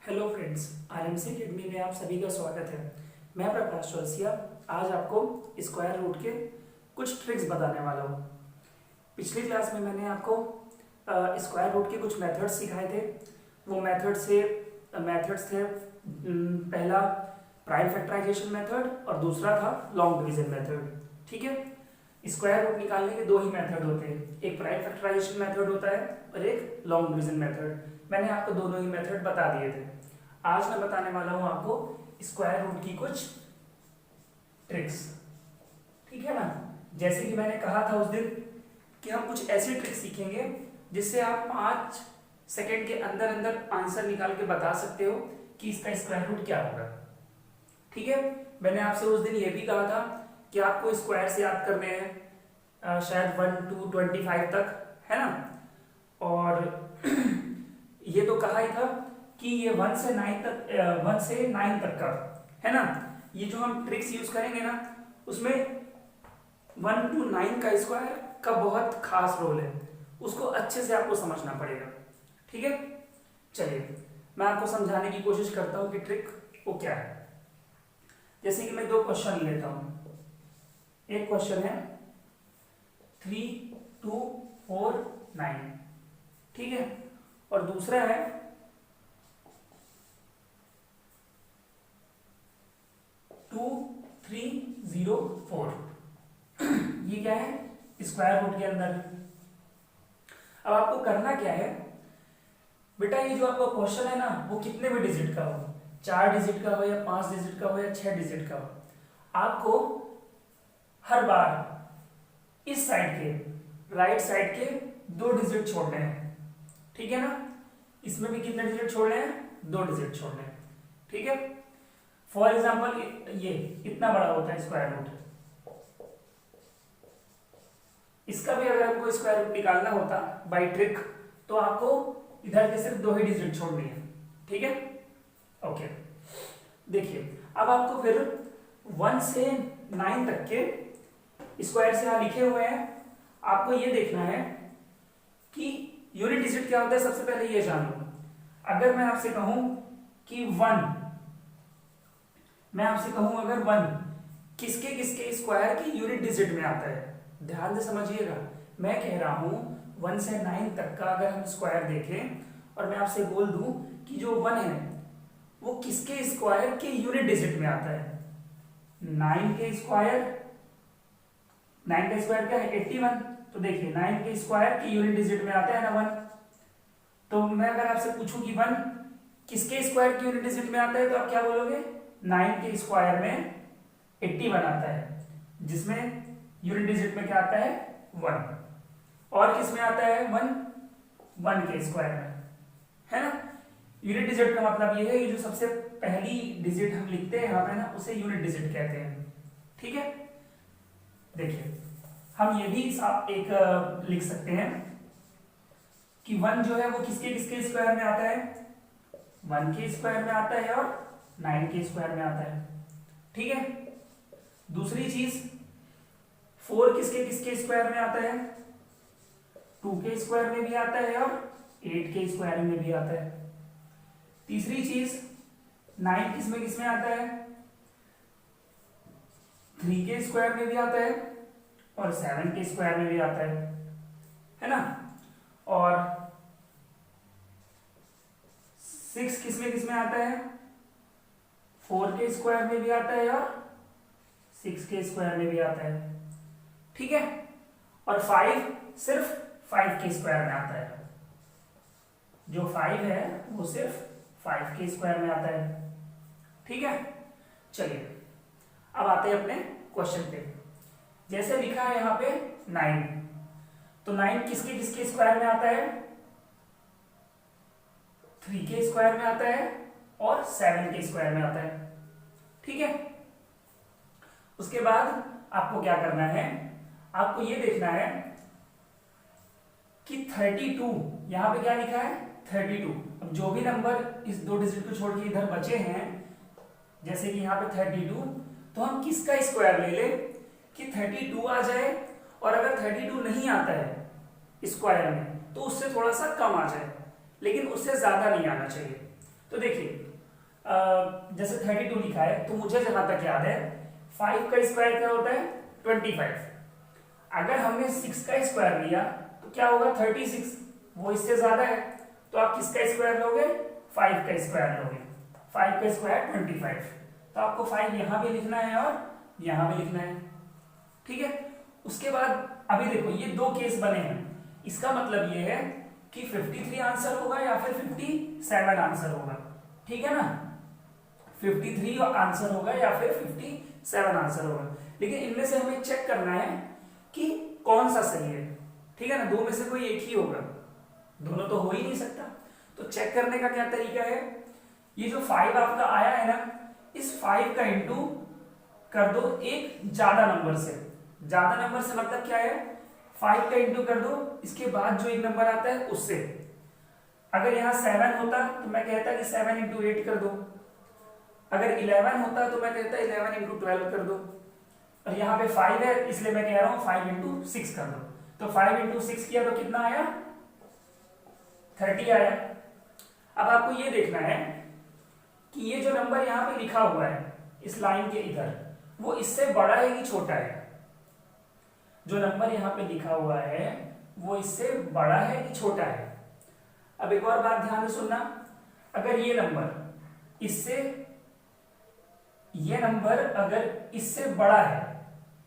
Hello friends, RMC academy में आप सभी का स्वागत है। मैं प्रकाश चौरसिया आज आपको स्क्वायर रूट के कुछ ट्रिक्स बताने वाला हूँ। पिछली क्लास में मैंने आपको स्क्वायर रूट के कुछ मेथड्स सिखाए थे। वो मेथड्स थे पहला प्राइम फैक्टराइजेशन मेथड और दूसरा था लॉन्ग डिवीजन मेथड। ठीक है, स्क्वायर रूट निकालने के दो ही मेथड होते हैं, एक प्राइम फैक्टराइजेशन मेथड होता है और एक लॉन्ग डिवीजन मेथड। मैंने आपको दोनों ही मेथड बता दिए थे। आज मैं बताने वाला हूं आपको स्क्वायर रूट की कुछ ट्रिक्स। ठीक है ना, जैसे कि मैंने कहा था उस दिन कि हम कुछ ऐसी ट्रिक्स सीखेंगे जिससे आप 5 सेकंड के अंदर अंदर आंसर निकाल के बता सकते हो कि इसका स्क्वायर रूट क्या होगा। ठीक है, मैंने आपसे उस दिन ये भी कहा था कि आपको स्क्वायर से याद करने हैं शायद 1 to 25 तक, है ना। और ये तो कहा ही था कि ये 1 से 9 तक का है ना। ये जो हम ट्रिक्स यूज करेंगे ना, उसमें 1 to 9 का स्क्वायर का बहुत खास रोल है, उसको अच्छे से आपको समझना पड़ेगा। ठीक है, चलिए मैं आपको समझाने की कोशिश करता हूँ कि ट्रिक वो क्या है। जैसे कि मैं दो क्वेश्चन लेता हूँ। एक क्वेश्चन है 3, 2, 4, 9, ठीक है, और दूसरा है 2, 3, 0, 4। ये क्या है, स्क्वायर रूट के अंदर। अब आपको करना क्या है बेटा, ये जो आपका क्वेश्चन है ना, वो कितने भी डिजिट का हो, 4 डिजिट का हो या 5 डिजिट का हो या 6 डिजिट का हो, आपको हर बार इस साइड के राइट साइड के 2 डिजिट छोड़ने हैं। ठीक है ना, इसमें भी कितने डिजिट छोड़ने हैं, 2 डिजिट छोड़ने हैं। ठीक है, फॉर एग्जाम्पल ये इतना बड़ा होता है स्क्वायर रूट, इसका भी अगर आपको स्क्वायर रूट निकालना होता बाय ट्रिक तो आपको इधर के सिर्फ 2 ही डिजिट छोड़नी है। ठीक है, ओके। देखिए अब आपको फिर 1 से 9 तक के स्क्वायर से यहां लिखे हुए हैं, आपको ये देखना है कि यूनिट डिजिट क्या होता है। सबसे पहले ये जान लो, अगर मैं आपसे कहूं कि 1, मैं आपसे कहूं अगर 1 किसके किसके स्क्वायर की यूनिट डिजिट में आता है, ध्यान से समझिएगा। मैं कह रहा हूं 1 से 9 तक का अगर हम स्क्वायर देखें और मैं आपसे बोल दूं कि जो 1 है वो किसके स्क्वायर के यूनिट डिजिट में आता है, 9 के स्क्वायर। 9 का स्क्वायर क्या है, 81। तो देखिए 9 के स्क्वायर की यूनिट डिजिट में आता है ना 1। तो मैं अगर आपसे पूछूं कि 1 किसके स्क्वायर की यूनिट डिजिट में आता है, तो आप क्या बोलोगे, 9 के स्क्वायर में 81 आता है, जिसमें यूनिट डिजिट में क्या आता है, 1। और किस में आता है 1 के स्क्वायर में, है ना। यूनिट डिजिट का मतलब ये है कि जो सबसे पहली डिजिट हम लिखते हैं यहाँ पे ना, उसे यूनिट डिजिट कहते हैं। ठीक है, देखिए हम ये भी एक लिख सकते हैं कि 1 जो है वो किसके किसके स्क्वायर में आता है, 1 के स्क्वायर में आता है और 9 के स्क्वायर में आता है। ठीक है, दूसरी चीज 4 किसके किसके स्क्वायर में आता है, 2 के स्क्वायर में भी आता है और 8 के स्क्वायर में भी आता है। तीसरी चीज 9 किस में आता है, 3 के स्क्वायर में भी आता है और 7 के स्क्वायर में भी आता है ना। और 6 किस में आता है, 4 के स्क्वायर में भी आता है और 6 के स्क्वायर में भी आता है। ठीक है, और 5 सिर्फ 5 के स्क्वायर में आता है, जो 5 है वो सिर्फ 5 के स्क्वायर में आता है। ठीक है, चलिए अब आते हैं अपने क्वेश्चन पे। जैसे लिखा है यहाँ पे 9, तो 9 किसके किसके स्क्वायर में आता है, 3 के स्क्वायर में आता है और 7 के स्क्वायर में आता है। ठीक है, उसके बाद आपको क्या करना है, आपको ये देखना है कि 32, यहां पे क्या लिखा है 32। अब जो भी नंबर इस 2 डिजिट को छोड़ के इधर बचे हैं, जैसे कि यहाँ पे 32, तो हम किसका स्क्वायर ले ले कि 32 आ जाए, और अगर 32 नहीं आता है स्क्वायर में तो उससे थोड़ा सा कम आ जाए, लेकिन उससे ज्यादा नहीं आना चाहिए। तो देखिए जैसे 32 लिखा है, तो मुझे जहां तक याद है 5 का स्क्वायर क्या होता है 25। अगर हमने 6 का स्क्वायर लिया तो क्या होगा 36, वो इससे ज्यादा है, तो आप किसका स्क्वायर लोगे 5 का स्क्वायर लोगे। 5 का स्क्वायर 25, तो आपको 5 यहां भी लिखना है और यहां भी लिखना है, ठीक है। उसके बाद अभी देखो ये दो केस बने हैं, इसका मतलब ये है कि 53 आंसर होगा या फिर 57 आंसर होगा, ठीक है ना। 53 आंसर होगा या फिर 57 आंसर होगा, लेकिन इनमें से हमें चेक करना है कि कौन सा सही है, ठीक है ना। दो में से कोई एक ही होगा, दोनों तो हो ही नहीं सकता। तो चेक करने का क्या तरीका है, ये जो 5 आपका आया है ना, इस 5 का इंटू कर दो एक ज्यादा नंबर से। ज्यादा नंबर से मतलब क्या है, 5 का इंटू कर दो इसके बाद जो एक नंबर आता है उससे। अगर यहाँ 7 होता तो मैं कहता कि 7 इंटू 8 कर दो, अगर 11 होता तो मैं कहता 11 इंटू 12 कर दो, और यहाँ पे 5 है इसलिए मैं कह रहा हूँ 5 इंटू 6 कर दो। तो 5 इंटू 6 किया तो कितना आया 30 आया। अब आपको ये देखना है कि ये जो नंबर यहाँ पे लिखा हुआ है इस लाइन के इधर, वो इससे बड़ा है कि छोटा है। जो नंबर यहाँ पे लिखा हुआ है वो इससे बड़ा है कि छोटा है। अब एक और बात ध्यान से सुनना, अगर ये नंबर इससे, ये नंबर अगर इससे बड़ा है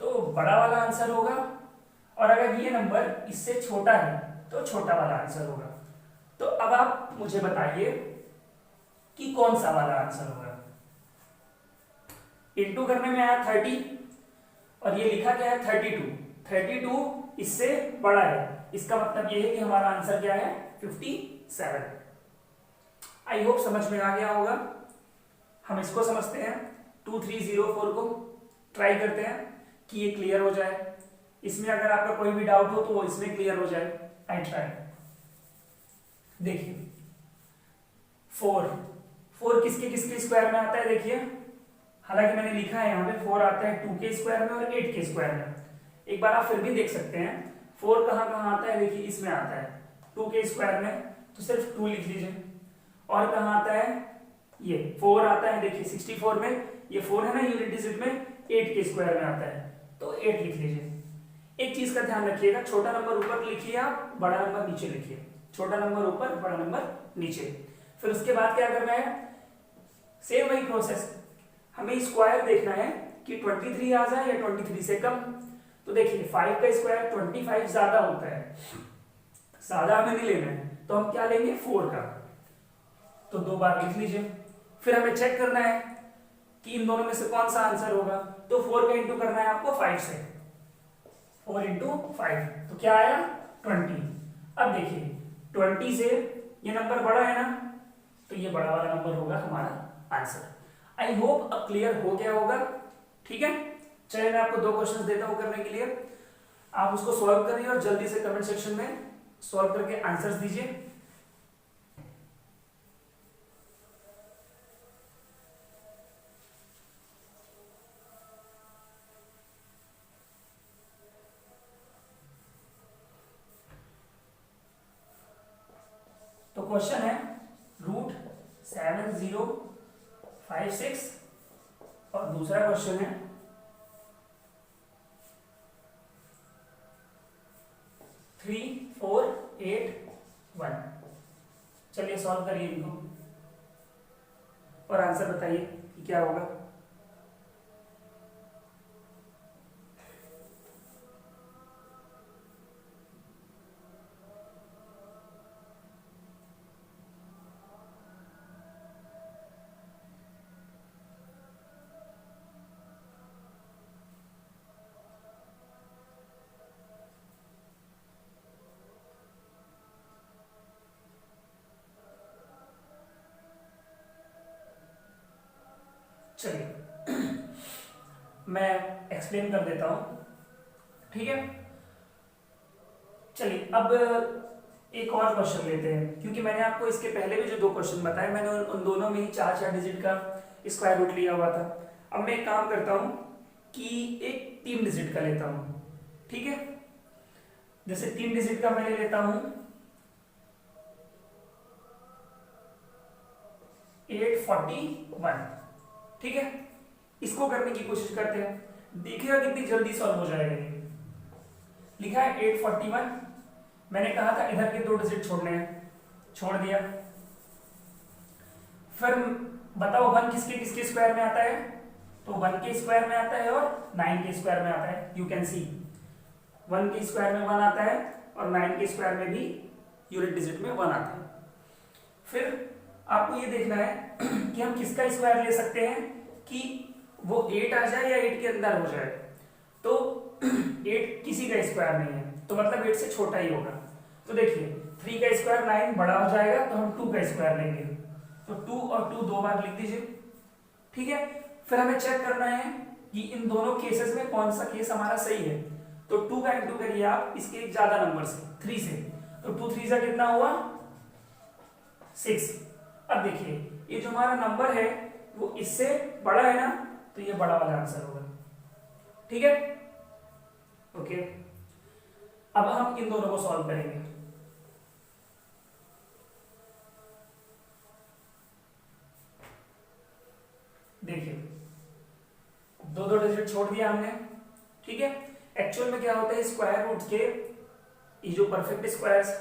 तो बड़ा वाला आंसर होगा, और अगर ये नंबर इससे छोटा है तो छोटा वाला आंसर होगा। तो अब आप मुझे बताइए कि कौन सा वाला आंसर होगा। इंटू करने में आया 30 और ये लिखा क्या है 32, 32 इससे बड़ा है, इसका मतलब ये है कि हमारा आंसर क्या है 57। आई होप समझ में आ गया होगा। हम इसको समझते हैं 2304 को ट्राई करते हैं कि ये क्लियर हो जाए। इसमें अगर आपका कोई भी डाउट हो तो वो इसमें क्लियर हो जाए। I try. देखिए 4 किसके किसके स्क्वायर में आता है, देखिए हालांकि मैंने लिखा है यहाँ पे 4 आता है 2 के स्क्वायर में और 8 के स्क्वायर में। एक बार आप फिर भी देख सकते हैं 4 कहाँ कहाँ आता है, देखिए इसमें आता है 2 के स्क्वायर में, तो सिर्फ 2 लिख लीजिए। और कहाँ आता है, ये 4 आता है देखिए 64 में, ये 4 है ना यूनिट डिजिट में, 8 के स्क्वायर में आता है तो 8 लिख लीजिए। एक चीज का ध्यान रखिएगा, छोटा नंबर ऊपर लिखिए आप, बड़ा नंबर नीचे लिखिए। छोटा नंबर ऊपर, बड़ा नंबर नीचे। फिर उसके बाद क्या करना है, सेम वही प्रोसेस, हमें स्क्वायर देखना है कि 23 आ जाए या 23 से कम। तो देखिए 5 का स्क्वायर 25 ज्यादा होता है, ज्यादा हमें नहीं लेना है, तो हम क्या लेंगे 4 का, तो 2 बार लिख लीजिए। फिर हमें चेक करना है कि इन दोनों में से कौन सा आंसर होगा, तो 4 का इंटू करना है आपको 5 से, 4 इंटू 5 तो क्या आया 20। अब देखिए 20 से ये नंबर बड़ा है ना, तो ये बड़ा वाला नंबर होगा हमारा आंसर। आई होप अब क्लियर हो गया होगा, ठीक है। चलिए मैं आपको 2 क्वेश्चंस देता हूं करने के लिए, आप उसको सॉल्व करिए और जल्दी से कमेंट सेक्शन में सॉल्व करके आंसर्स दीजिए। तो क्वेश्चन है √7056 और दूसरा क्वेश्चन है 3481। चलिए सॉल्व करिए इनको और आंसर बताइए कि क्या होगा। चलिए मैं एक्सप्लेन कर देता हूं, ठीक है। चलिए अब एक और क्वेश्चन लेते हैं, क्योंकि मैंने आपको इसके पहले भी जो 2 क्वेश्चन बताए मैंने उन दोनों में ही 4 डिजिट का स्क्वायर रूट लिया हुआ था। अब मैं एक काम करता हूं कि एक 3 डिजिट का लेता हूं, ठीक है। जैसे 3 डिजिट का मैं ले लेता हूं 841। ठीक है, इसको करने की कोशिश करते हैं, देखिएगा कितनी जल्दी सॉल्व हो जाएगा ये। लिखा है 841, मैंने कहा था इधर के 2 डिजिट छोड़ने हैं, छोड़ दिया। फिर बताओ 1 किसके किसके स्क्वायर में आता है, तो 1 के स्क्वायर में आता है और 9 के स्क्वायर में आता है। यू कैन सी 1 के स्क्वायर में 1 आता है और 9 के स्क्वायर में भी यूनिट डिजिट में 1 आता है। फिर आपको ये देखना है कि हम किसका स्क्वायर ले सकते हैं कि वो 8 आ जाए या 8 के अंदर हो जाए। तो 8 किसी का स्क्वायर नहीं है, तो मतलब 8 से छोटा ही होगा। तो देखिए 3 का स्क्वायर 9 बड़ा हो जाएगा, तो हम 2 का स्क्वायर लेंगे, तो 2 और 2 2 बार लिख दीजिए। ठीक है, फिर हमें चेक करना है कि इन दोनों केसेस में कौन सा केस हमारा सही है। तो 2 का इंटू करिए आप इसके एक ज्यादा नंबर से, 3 से, तो 2 3 से कितना हुआ 6। अब देखिए ये जो हमारा नंबर है वो इससे बड़ा है ना, तो ये बड़ा वाला आंसर होगा। ठीक है, ओके। अब हम इन दोनों को सॉल्व करेंगे। देखिए 2 डिजिट छोड़ दिया हमने। ठीक है, एक्चुअल में क्या होता है स्क्वायर रूट के, ये जो परफेक्ट स्क्वायर्स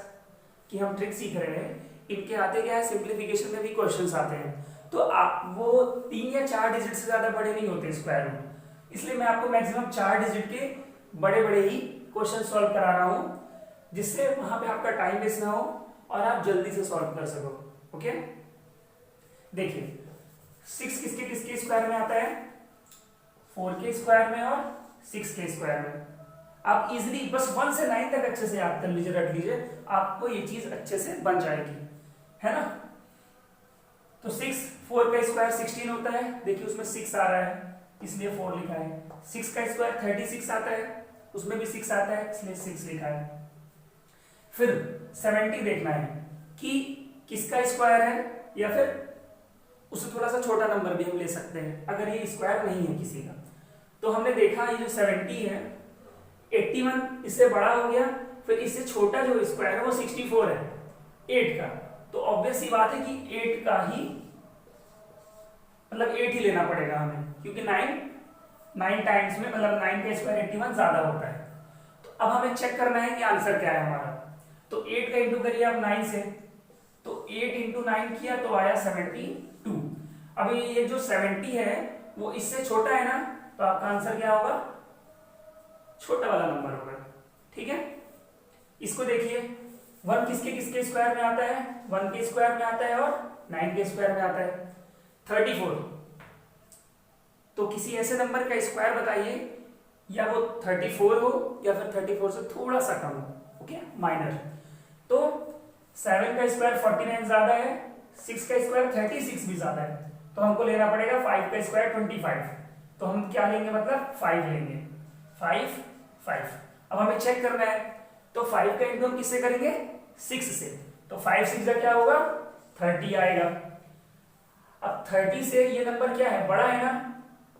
की हम ट्रिक सीख रहे हैं, इनके आते क्या है सिंप्लीफिकेशन में भी क्वेश्चंस आते हैं, तो आप वो 3 या 4 डिजिट से ज्यादा बड़े नहीं होते स्क्वायर रूट, इसलिए मैं आपको मैक्सिमम 4 डिजिट के बड़े बड़े ही क्वेश्चन सॉल्व करा रहा हूं, जिससे वहां पे आपका टाइम वेस्ट ना हो और आप जल्दी से सॉल्व कर सको। ओके, देखिए 6 किसके किसके स्क्वायर में आता है, 4 के स्क्वायर में और 6 के स्क्वायर में। आप इजीली बस 1 से 9 तक अच्छे से याद कर लीजिए, रट लीजिए, आपको ये चीज अच्छे से बन जाएगी, है ना। तो 6 4 का स्क्वायर 16 होता है, देखिए उसमें 6 आ रहा है इसलिए 4 लिखा है। 6 का स्क्वायर 36 आता है, उसमें भी 6 आता है इसलिए 6 लिखा है। फिर 70 देखना है कि किसका स्क्वायर है, या फिर उससे थोड़ा सा छोटा नंबर भी हम ले सकते हैं अगर ये स्क्वायर नहीं है किसी का। तो हमने देखा ये जो 70 है, 81 इससे बड़ा हो गया, फिर इससे छोटा जो स्क्वायर है वो 64 है 8 का, तो ऑब्वियस सी बात है कि 8 का ही मतलब 8 ही लेना पड़ेगा हमें, क्योंकि 9 टाइम्स में मतलब 9 का स्क्वायर 81 ज्यादा होता है। तो अब हमें चेक करना है कि आंसर क्या है हमारा। तो 8 का इंटू करिए आप 9 से, तो 8 इंटू 9 किया तो आया 72। अभी ये जो 70 है वो इससे छोटा है ना, तो आपका आंसर क्या होगा, छोटा वाला नंबर होगा। ठीक है, इसको देखिए 1 किसके किसके स्क्वायर में आता है, 1 के स्क्वायर में आता है और 9 के स्क्वायर में आता है। 34, तो किसी ऐसे नंबर का स्क्वायर बताइए या वो 34 हो या फिर 34 से थोड़ा सा कम हो, ओके माइनर। तो 7 का स्क्वायर 49 ज्यादा है, 6 का स्क्वायर 36 भी ज्यादा है, तो हमको लेना पड़ेगा 5 का स्क्वायर 25। तो हम क्या लेंगे, मतलब 5 लेंगे, 5 5। अब हमें चेक करना है, तो 5 का इंटू हम किससे करेंगे, 6 से, तो 5 6 का क्या होगा 30 आएगा। अब 30 से ये नंबर क्या है, बड़ा है ना,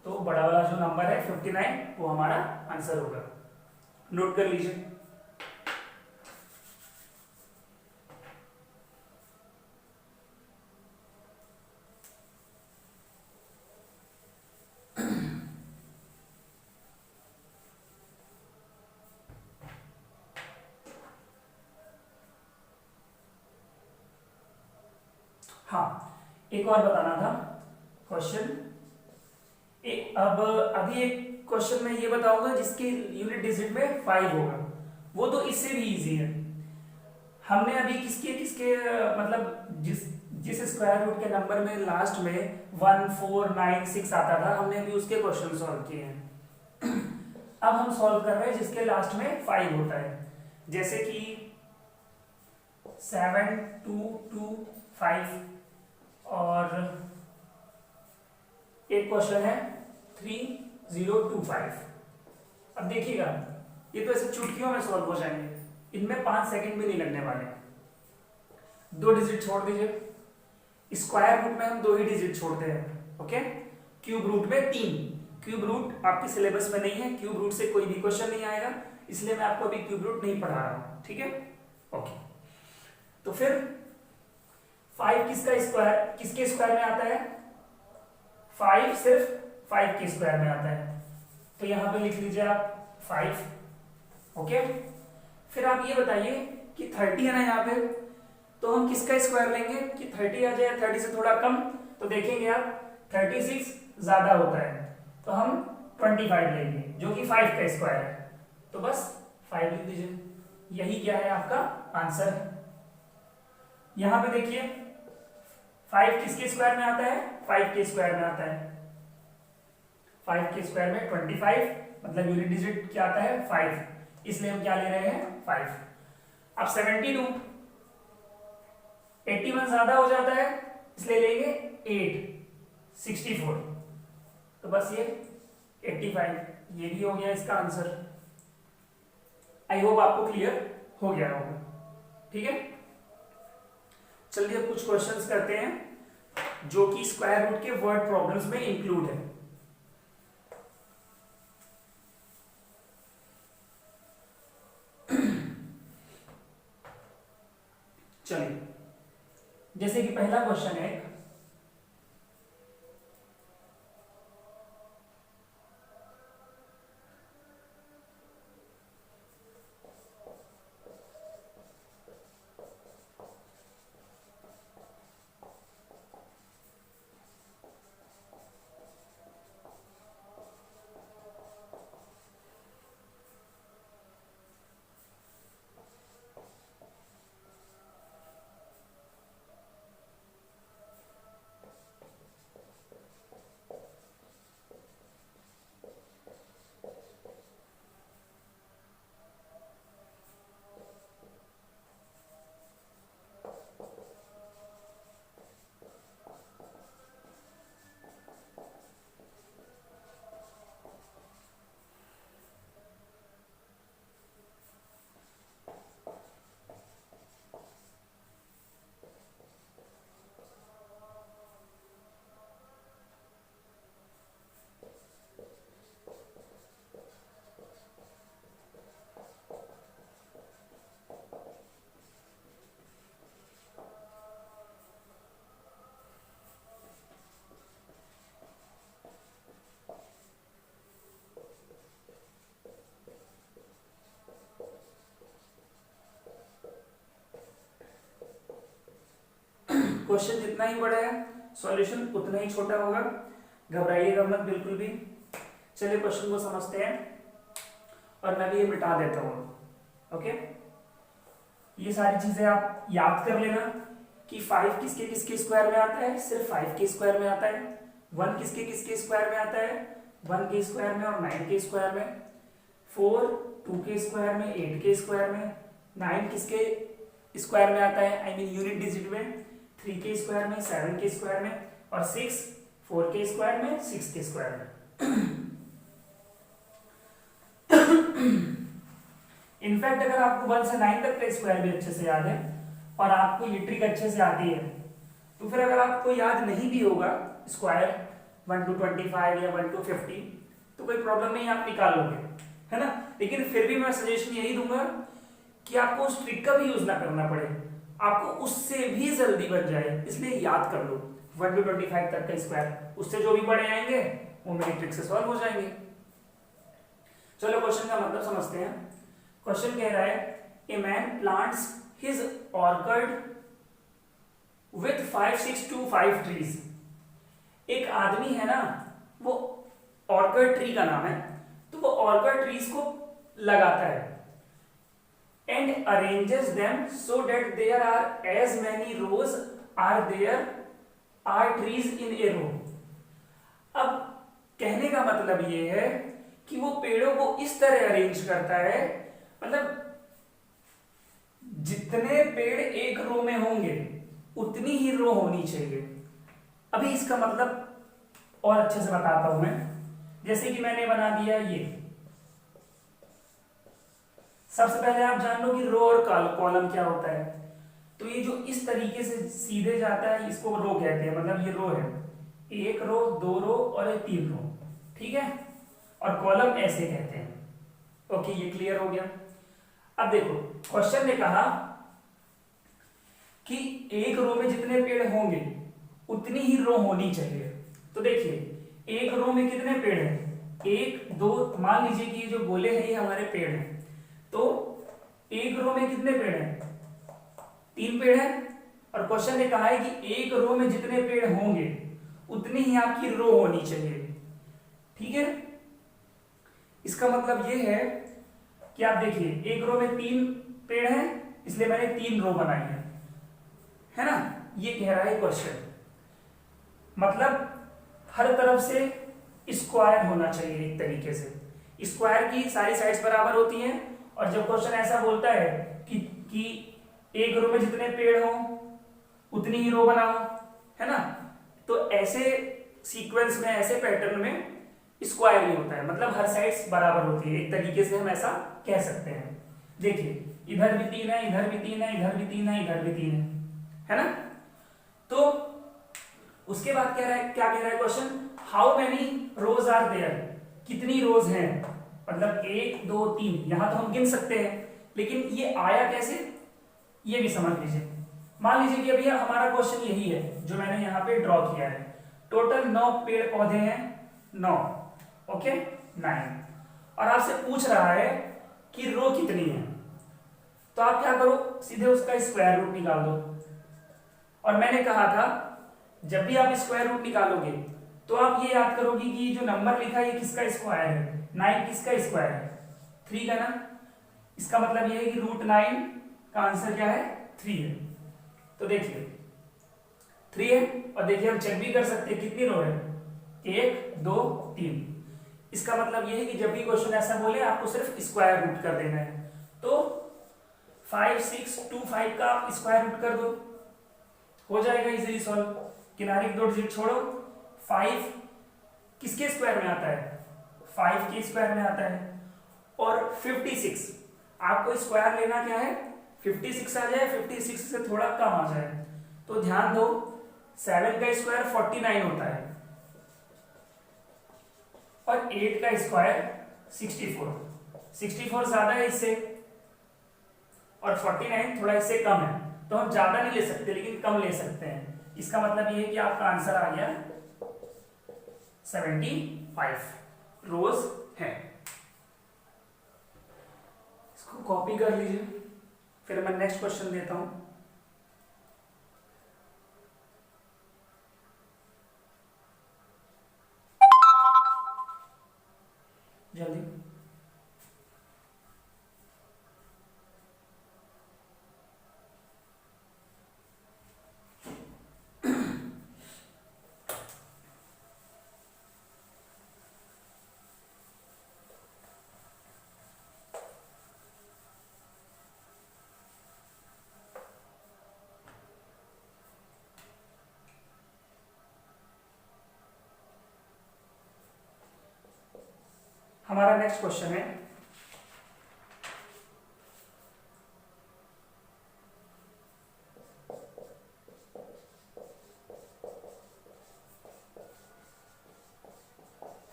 तो बड़ा वाला जो नंबर है 59 वो हमारा आंसर होगा। नोट कर लीजिए। हाँ, एक और बताना था क्वेश्चन। अब अभी एक क्वेश्चन में ये बताऊंगा जिसके यूनिट डिजिट में 5 होगा, वो तो इससे भी इजी है। हमने अभी किसके किसके मतलब जिस स्क्वायर रूट के नंबर में लास्ट में 1 4 9 6 आता था, हमने अभी उसके क्वेश्चन सॉल्व किए हैं। अब हम सॉल्व कर रहे हैं जिसके लास्ट में 5 होता है, जैसे कि 7 2 2 5, और एक क्वेश्चन है 3 0 2 5। अब देखिएगा ये तो ऐसे चुटकियों में सॉल्व हो जाएंगे, इनमें 5 सेकंड भी नहीं लगने वाले। 2 डिजिट छोड़ दीजिए, स्क्वायर रूट में हम 2 ही डिजिट छोड़ते हैं, ओके। क्यूब रूट में 3, क्यूब रूट आपके सिलेबस में नहीं है, क्यूब रूट से कोई भी क्वेश्चन नहीं आएगा, इसलिए मैं आपको अभी क्यूब रूट नहीं पढ़ा रहा हूं, ठीक है, ओके। तो फिर 5 किसका स्क्वायर किसके स्क्वायर में आता है, 5 सिर्फ 5 के स्क्वायर में आता है, तो यहां पे लिख लीजिए आप 5। ओके, फिर आप ये बताइए कि 30 है ना यहाँ पे, तो हम किसका स्क्वायर लेंगे कि 30 आ जाए, 30 से थोड़ा कम, तो देखेंगे आप 36 ज्यादा होता है, तो हम 25 लेंगे जो कि 5 का स्क्वायर है, तो बस 5 लिख दीजिए। यही क्या है आपका आंसर है। यहां पे देखिए 5 किसके स्क्वायर में आता है, 5 के स्क्वायर में आता है, 5 के स्क्वायर में 25, मतलब यूनिट डिजिट क्या आता है 5, इसलिए हम क्या ले रहे हैं 5। अब 72, 81 ज्यादा हो जाता है इसलिए लेंगे 8, 64, तो बस ये 85, ये भी हो गया इसका आंसर। आई होप आपको क्लियर हो गया होगा, ठीक है। चलिए अब कुछ क्वेश्चंस करते हैं जो कि स्क्वायर रूट के वर्ड प्रॉब्लम्स में इंक्लूड है। चलिए, जैसे कि पहला क्वेश्चन है, क्वेश्चन जितना ही बड़ा है सॉल्यूशन उतना ही छोटा होगा, घबराइएगा मत बिल्कुल भी। चलिए क्वेश्चन को समझते हैं और मैं भी ये मिटा देता हूं। ओके, ये सारी चीजें आप याद कर लेना कि 5 किसके किसके स्क्वायर में आता है, सिर्फ 5 के स्क्वायर में आता है। 1 किसके किसके स्क्वायर में आता है, 1 के स्क्वायर में और 9 के स्क्वायर में। 4 2 के स्क्वायर में, 8 के स्क्वायर में। 9 किसके स्क्वायर में आता है, आई मीन यूनिट डिजिट में, 3 के स्क्वायर में, 7 के स्क्वायर में, और 6 4 के स्क्वायर में, 6 के स्क्वायर में। इनफैक्ट अगर आपको 1 से 9 तक का स्क्वायर भी अच्छे से याद है और आपको ये ट्रिक अच्छे से आती है, तो फिर अगर आपको याद नहीं भी होगा स्क्वायर 1 to 25 या 1 to 50, तो कोई प्रॉब्लम नहीं, आप निकालोगे, है ना। लेकिन फिर भी मैं सजेशन यही दूंगा कि आपको उस ट्रिक का भी यूज ना करना पड़े, आपको उससे भी जल्दी बन जाए, इसलिए याद कर लो 1 to 25 तक का स्क्वायर, उससे जो भी बड़े आएंगे वो मेरी ट्रिक से सॉल्व हो जाएंगे। चलो क्वेश्चन का मतलब समझते हैं। क्वेश्चन कह रहा है a man plants his orchid with 5 6 to 5 trees. एक आदमी है ना, वो ऑर्किड ट्री का नाम है, तो वो ऑर्किड ट्रीज को लगाता है and arranges them so that there are as many rows are trees in a row। अब कहने का मतलब ये है कि वो पेड़ों को इस तरह अरेंज करता है, मतलब जितने पेड़ एक रो में होंगे उतनी ही रो होनी चाहिए। अभी इसका मतलब और अच्छे से बताता हूं मैं। जैसे कि मैंने बना दिया ये, सबसे पहले आप जान लो कि रो और कॉलम क्या होता है। तो ये जो इस तरीके से सीधे जाता है इसको रो कहते हैं, मतलब ये रो है, 1 रो 2 रो और 3 रो, ठीक है। और कॉलम ऐसे कहते हैं। ओके, ये क्लियर हो गया। अब देखो क्वेश्चन ने कहा कि एक रो में जितने पेड़ होंगे उतनी ही रो होनी चाहिए, तो देखिए एक रो में कितने पेड़ हैं, एक दो, मान लीजिए कि ये जो गोले हैं ये हमारे पेड़ हैं, तो एक रो में कितने पेड़ हैं, 3 पेड़ हैं। और क्वेश्चन ने कहा है कि एक रो में जितने पेड़ होंगे उतनी ही आपकी रो होनी चाहिए, ठीक है। इसका मतलब ये है कि आप देखिए एक रो में 3 पेड़ हैं, इसलिए मैंने 3 रो बनाई है ना। ये कह रहा है क्वेश्चन, मतलब हर तरफ से स्क्वायर होना चाहिए एक तरीके से, स्क्वायर की सारी साइड्स बराबर होती हैं। और जब क्वेश्चन ऐसा बोलता है कि एक रो में जितने पेड़ हों उतनी ही रो बनाओ, है ना, तो ऐसे सीक्वेंस में, ऐसे पैटर्न में स्क्वायर ही होता है, मतलब हर साइड्स बराबर होती है, एक तरीके से हम ऐसा कह सकते हैं। देखिए इधर भी 3 है, इधर भी 3 है, इधर भी 3 है, इधर भी 3 है ना। तो उसके बाद क्या कह रहा है question, how many rows are there, कितनी रोज हैं, मतलब 1 2 3, यहां तो हम गिन सकते हैं, लेकिन ये आया कैसे ये भी समझ लीजिए। मान लीजिए कि अभी हमारा क्वेश्चन यही है जो मैंने यहाँ पे ड्रॉ किया है, टोटल 9 पेड़ पौधे हैं, 9, ओके 9, और आपसे पूछ रहा है कि रो कितनी है, तो आप क्या करो, सीधे उसका स्क्वायर रूट निकाल दो। और मैंने कहा था जब भी आप स्क्वायर रूट निकालोगे तो आप ये याद करोगे कि जो नंबर लिखा है ये किसका स्क्वायर है, 9 किसका स्क्वायर है, 3 का ना। इसका मतलब ये है कि √9 का आंसर क्या है, 3 है। तो देखिए 3 है, और देखिए हम चेक भी कर सकते हैं कितनी रो है, 1 2 3। इसका मतलब ये है कि जब भी क्वेश्चन ऐसा बोले आपको सिर्फ स्क्वायर रूट कर देना है। तो 5 6 2 5 का स्क्वायर रूट कर दो, हो जाएगा इजीली सॉल्व। किनारे की 2 डिजिट छोड़ो, 5 किसके स्क्वायर में आता है, 5 के स्क्वायर में आता है। और 56 आपको स्क्वायर लेना क्या है, 56 आ जाए, 56 से थोड़ा कम आ जाए। तो ध्यान दो 7 का स्क्वायर 49 होता है और 8 का स्क्वायर 64 ज्यादा है इससे, और 49 थोड़ा इससे कम है, तो हम ज्यादा नहीं ले सकते लेकिन कम ले सकते हैं। इसका मतलब ये है कि आपका आंसर आ गया 75 रोज है। इसको कॉपी कर लीजिए, फिर मैं नेक्स्ट क्वेश्चन देता हूं। जल्दी हमारा नेक्स्ट क्वेश्चन है,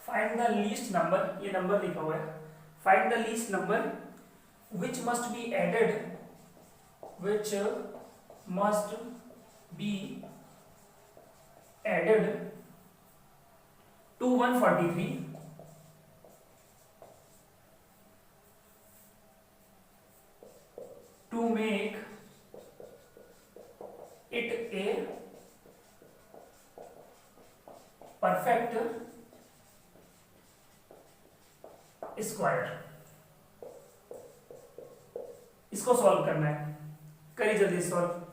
फाइंड द लीस्ट नंबर, ये नंबर लिखा हुआ है, find the least number which must be added, which must be added to 143 to make it a perfect square। इसको सॉल्व करना है, करिए जल्दी सॉल्व।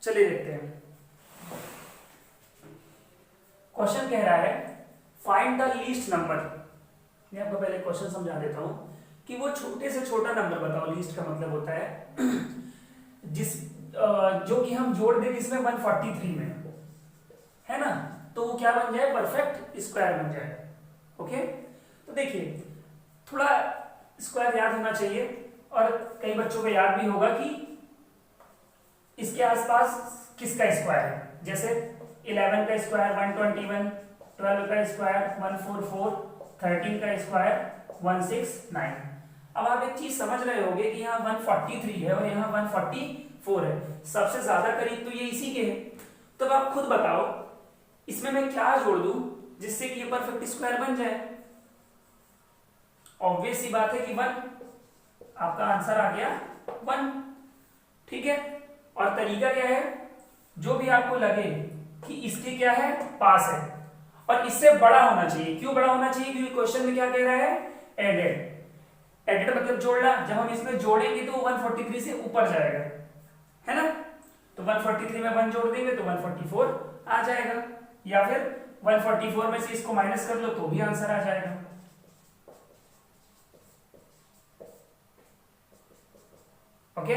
चलिए देखते हैं। क्वेश्चन कह रहा है फाइंड द लीस्ट नंबर। मैं आपको पहले क्वेश्चन समझा देता हूं कि वो छोटे से छोटा नंबर बताओ। लीस्ट का मतलब होता है जिस जो कि हम जोड़ दें इसमें 143 में, है ना, तो वो क्या बन जाए, परफेक्ट स्क्वायर बन जाए। ओके, तो देखिए थोड़ा स्क्वायर याद होना चाहिए। और कई बच्चों को याद भी होगा कि इसके आसपास किसका स्क्वायर है, जैसे 11 का स्क्वायर 121, 12 का स्क्वायर 144, 13 का स्क्वायर 169। अब आप एक चीज समझ रहे होंगे कि यहाँ 143 है और यहाँ 144 है, सबसे ज्यादा करीब तो ये इसी के है। तो अब आप खुद बताओ इसमें मैं क्या जोड़ दूं जिससे कि ये परफेक्ट स्क्वायर बन जाए। ऑब्वियस सी बात है कि 1, आपका आंसर आ गया 1। ठीक है, और तरीका क्या है, जो भी आपको लगे कि इसके क्या है पास है और इससे बड़ा होना चाहिए। क्यों बड़ा होना चाहिए, क्योंकि क्वेश्चन में क्या कह रहा है, एडेड। एडेड मतलब जोड़ना, जब हम इसमें जोड़ेंगे तो 143 से ऊपर जाएगा, है ना। तो 143 में 1 जोड़ देंगे तो 144 आ जाएगा, या फिर 144 में से इसको माइनस कर लो तो भी आंसर आ जाएगा। ओके